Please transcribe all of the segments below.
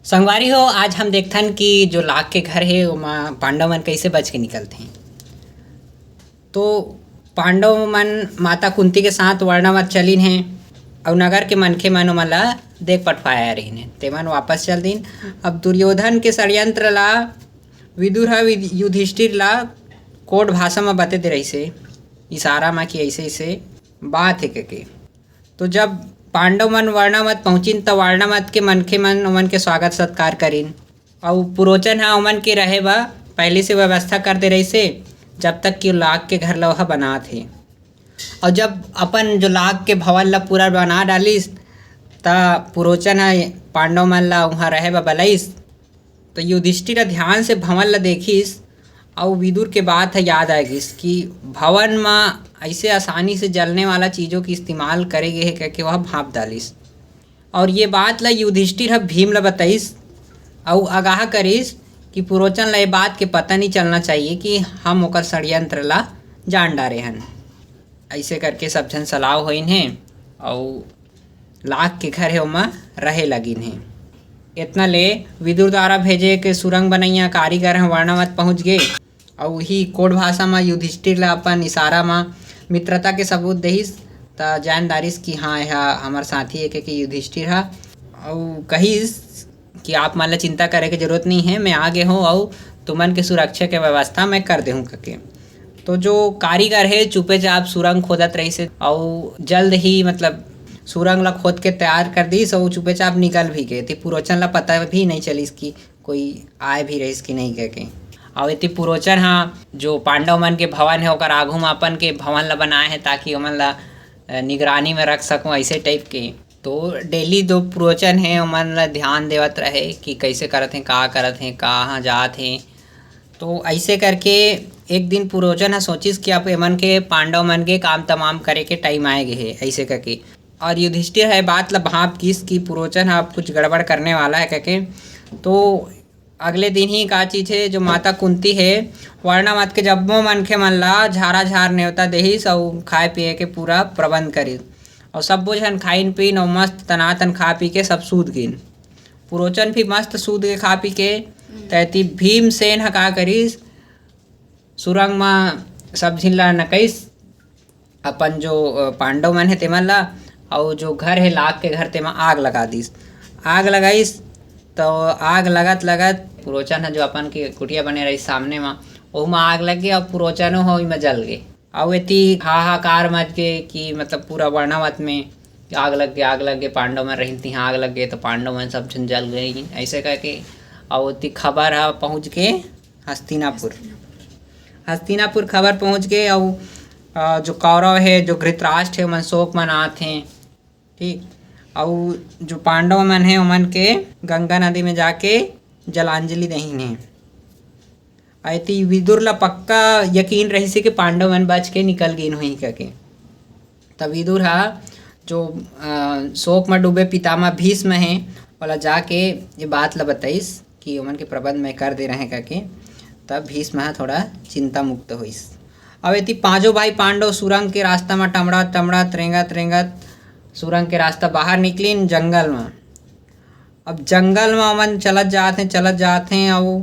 संगवारी हो, आज हम देखथन कि जो लाग के घर हे ओमा पांडव मन कैसे बच के निकलते हैं। तो पांडव मन माता कुंती के साथ वर्णावत चलिन हैं और नगर के मनखे मन ओमन ला देख पटवाया रहीन हैं। तेमन वापस चल दिन। अब दुर्योधन के षड्यंत्र ला विदुर ह युधिष्ठिर ला कोड भाषा में बते दे रहिसे, इशारा में कि ऐसे ऐसे बात है के। तो जब पांडव मन वर्णावत पहुंचिन तो वर्णावत के मनखे मन ओमन के स्वागत सत्कार करिन और पुरोचन हा ओमन के रहे बा पहले से व्यवस्था कर दे रहिसे जब तक कि लाग के घर लोहा बना थे। और जब अपन जो लाग के भवन ला पूरा बना डालिस त पुरोचन हा पांडव मन ला वहाँ रहे बा बलइस। तो युधिष्ठिर ध्यान से भवन ला देखिस और विदुर के बात है याद आ गिस कि भवन में ऐसे आसानी से जलने वाला चीज़ों की इस्तेमाल करेगे है करके वह भाप डालिस। और ये बात ला युधिष्ठिर भीम ला बताइस और आगाह करिस कि पुरोचन ला ये बात के पता नहीं चलना चाहिए कि हम ओकर षड्यंत्र ला जान डारे हन। ऐसे करके सब जन सलाह होइन हैं और लाग के घर है ओमा रहे लगिन हैं। इतना ले विदुर द्वारा भेजे के सुरंग बनैया कारीगर हैं वर्णावत पहुँच गए और वही कोड भाषा में युधिष्ठिर ला अपन इशारा में मित्रता के सबूत देहिस। त जान दारिस कि हाँ यह हमार साथी है कि युधिष्ठिर है और कहिस कि आप मन ला चिंता करे के जरूरत नहीं है, मैं आगे हूँ और तुमन के सुरक्षा के व्यवस्था मैं कर दे हूँ करके। तो जो कारीगर है चुपे चाप सुरंग खोदत रही से और जल्द ही मतलब सुरंग ला खोद के तैयार कर दी और चुपे चाप निकल भी गए थे। पुरोचन ला पता भी नहीं चली कि कोई आए भी रही कि नहीं करके। और इतनी पुरोचन हाँ जो पांडव मन के भवन है ओकर आघू में अपन के भवन ला बनाए हैं ताकि ओमन ला निगरानी में रख सकूँ ऐसे टाइप के। तो डेली दो पुरोचन है ओमन ला ध्यान देवत रहे कि कैसे करत हैं, का करत हैं, कहाँ जात हैं। तो ऐसे करके एक दिन पुरोचन सोचिस कि अब एमन के पांडव मन के काम तमाम करे के टाइम आए गए है ऐसे करके। और युधिष्ठिर है बात ला भाप किस कि पुरोचन अब कुछ गड़बड़ करने वाला है करके। तो अगले दिन ही का चीज़ है जो माता कुंती है वर्णावत के जब्बों मनखे मन ला झारा झार न्योता देहिस और खाए पिए के पूरा प्रबंध करिस और सब जन खाइन पीन और मस्त तनातन खा पी के सब सूत गिन। पुरोचन भी मस्त सूत के खा पी के तैती भीमसेन का करिस सुरंग में सब झिन ला नकइस अपन जो पांडव मन है तेमन ला और जो घर है लाग के घर तेमा आग लगा दिस। आग लगाइस तो आग लगत लगत पुरोचन जो अपन के कुटिया बने रही सामने में वो में आग लग गया और पुरोचनो हो में जल गए। और इतनी हाहाकार मच गए कि मतलब पूरा वर्णावत में आग लग गए पांडव मन रही थी आग लग गए तो पांडव मन सब जन जल गए ऐसे करके। और इतनी खबर है पहुँच के हस्तिनापुर खबर पहुँच गए और जो कौरव है जो धृतराष्ट्र है मन शोक मनाते हैं ठीक। और जो पांडव मन है ओमन के गंगा नदी में जाके जलांजलि दहीन है। ऐती विदुर ला पक्का यकीन रही से कि पांडव मन बच के निकल गए वहीं करके। तब विदुर हा जो शोक में डूबे पितामह भीष्म है वाला जाके ये बात ला बताइस कि ओमन के प्रबंध में कर दे रहे करके। तब भीष्म थोड़ा चिंता मुक्त होइस। अब इतनी पांचों भाई पांडव सुरंग के रास्ता में टमड़ा रेंगत सुरंग के रास्ता बाहर निकलिन जंगल में। अब जंगल में ओमन चलत जाते हैं और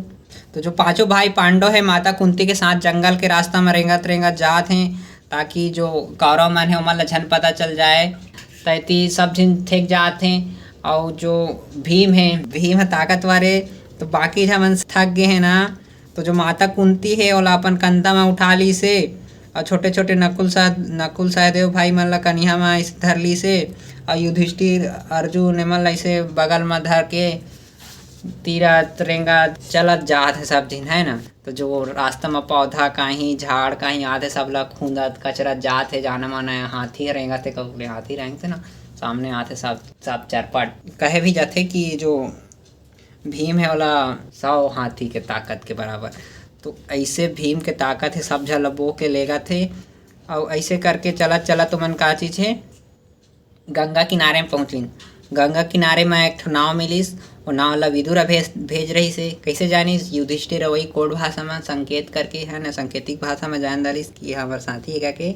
तो जो पांचों भाई पांडव है माता कुंती के साथ जंगल के रास्ता में रेंगत जाते हैं ताकि जो कौरव मन है ओमन ला झन पता चल जाए। तैती सब झन थक जाते हैं और जो भीम है ताकतवर है तो बाकी मन थक गए हैं ना। तो जो माता कुंती है ओला अपन कंधा में उठा ली से और छोटे छोटे नकुल सहदेव भाई मन ला कन्हा में ऐसे धर ली से और युधिष्ठिर अर्जुन एमन ला ऐसे बगल में धर के तीरथ रेंगा चलत जात है सब दिन है ना। तो जो रास्ता में पौधा कहीं झाड़ कहीं आते सब ला खूंदत कचरत जात है जाना माना हाथी रेंगत है कबूले हाथी रेंगते ना सामने आते सब चरपट कहे भी जाते कि जो भीम है वाला 100 हाथी के ताकत के बराबर। तो ऐसे भीम के ताकत है सब झल बो के लेगा थे। और ऐसे करके चलत तो मन का चीज़ है गंगा किनारे में पहुँचलिन। गंगा किनारे में एक नाव मिलिस वो नाव ला विदुर भेज रही से कैसे जानिस युधिष्ठिर वही कोड भाषा में संकेत करके है ना सांकेतिक भाषा में जान डालिस कि हमारे साथी है करके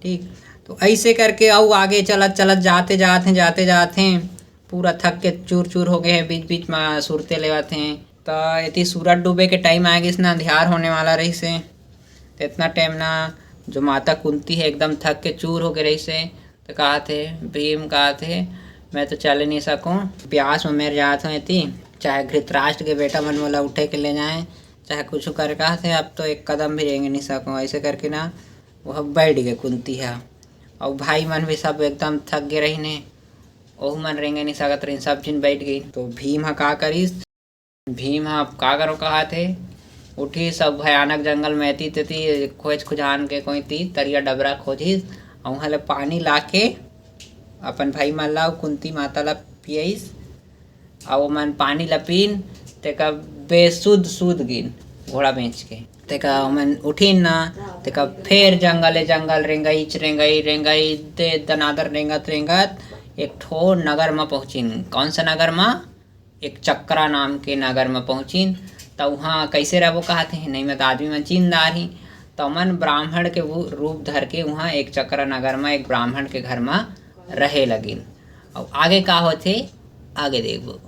ठीक। तो ऐसे करके और आगे चलत जाते पूरा थक के चूर चूर हो गए हैं, बीच बीच में सुरते लेवत हैं। तो यदि सूरज डूबे के टाइम आ गिस ना, अंधियार होने वाला रही से, तो इतना टाइम ना जो माता कुंती है एकदम थक के चूर हो गए रही से। तो कहा थे भीम, कहा थे मैं तो चल नहीं सकूँ, प्यास में मेरे जात हूँ थी, चाहे धृतराष्ट्र के बेटा मन मोला उठे के ले जाए, चाहे कुछ कर, कहा थे अब तो एक कदम भी रेंग नहीं सकूँ। ऐसे करके ना वह बैठ गए कुंती है। और भाई मन भी सब एकदम थक गए रही ने, ओह मन रेंगे नहीं सकत रही, सब जिन बैठ गई। तो भीम हा का करिस, भीम हा का करो कहा थे, उठी सब भयानक जंगल में थी तेती खोज खुजान के कोई थी तरिया डबरा खोजिस, और वहाँ ले पानी ला के अपन भाई मन ला कुंती माता ला पियस। और मन पानी ला पीन तेका बेसुध सुध गिन घोड़ा बेच के। तेका मन उठीन ना, तेका फिर जंगल रेंगई दे दनादर रेंगत रेंगत एक ठो नगर में पहुँचिन। कौन सा नगर में? एक चक्रा नाम के नगर में पहुँचिन। तो वहाँ कैसे रहो कहते हैं, नहीं मैं तो आदमी में चीनदार ही। तो मन ब्राह्मण के वो रूप धर के वहाँ एक चक्रा नगर में एक ब्राह्मण के घर में रहे लगिन। और आगे का होते आगे देखो।